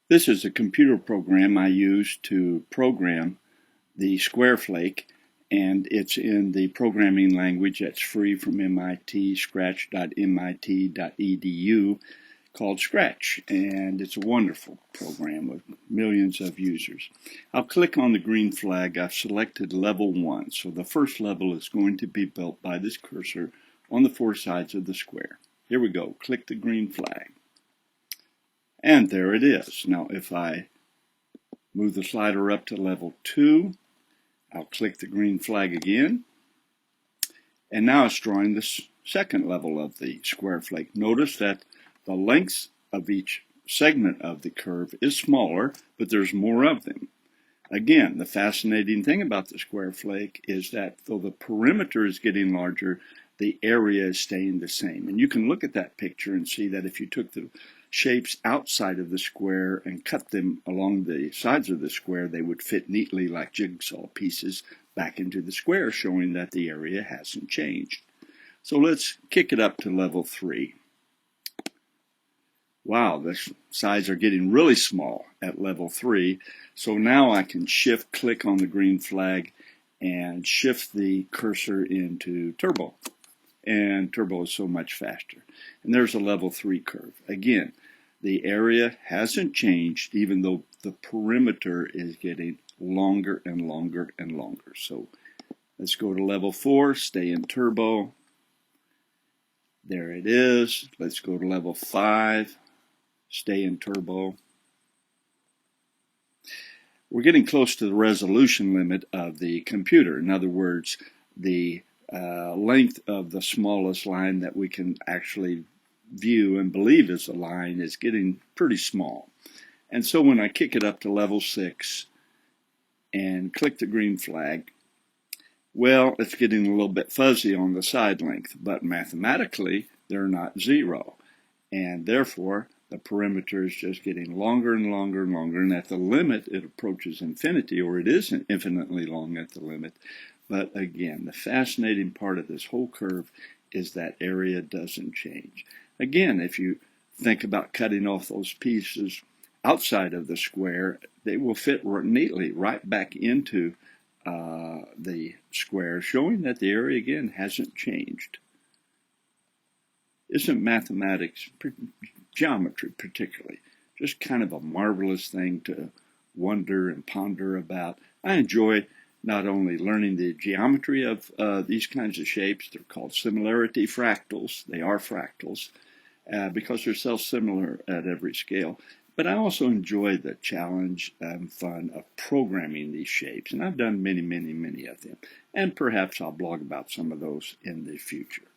This is a computer program I use to program the Squareflake, and it's in the programming language that's free from MIT, scratch.mit.edu, called Scratch, and it's a wonderful program with millions of users. I'll click on the green flag. I've selected level 1, so the first level is going to be built by this cursor on the 4 sides of the square. Here we go. Click the green flag. And there it is. Now if I move the slider up to level 2, I'll click the green flag again. And now it's drawing the second level of the Squareflake. Notice that the length of each segment of the curve is smaller, but there's more of them. Again, the fascinating thing about the Squareflake is that though the perimeter is getting larger, the area is staying the same. And you can look at that picture and see that if you took the shapes outside of the square and cut them along the sides of the square, they would fit neatly like jigsaw pieces back into the square, showing that the area hasn't changed. So let's kick it up to level 3. Wow, the sides are getting really small at level 3. So now I can click on the green flag and shift the cursor into turbo. And turbo is so much faster. And there's a level 3 curve. Again, the area hasn't changed even though the perimeter is getting longer and longer and longer. So let's go to level 4, stay in turbo. There it is. Let's go to level 5, stay in turbo. We're getting close to the resolution limit of the computer. In other words, the length of the smallest line that we can actually view and believe is a line is getting pretty small. And so when I kick it up to level 6 and click the green flag, well, it's getting a little bit fuzzy on the side length, but mathematically they're not 0. And therefore the perimeter is just getting longer and longer and longer, and at the limit it approaches infinity, or it is infinitely long at the limit. But again, the fascinating part of this whole curve is that area doesn't change. Again, if you think about cutting off those pieces outside of the square, they will fit neatly right back into the square, showing that the area again hasn't changed. Isn't mathematics, geometry particularly, just kind of a marvelous thing to wonder and ponder about? I enjoy not only learning the geometry of these kinds of shapes. They're called similarity fractals. They are fractals because they're so similar at every scale. But I also enjoy the challenge and fun of programming these shapes. And I've done many, many, many of them. And perhaps I'll blog about some of those in the future.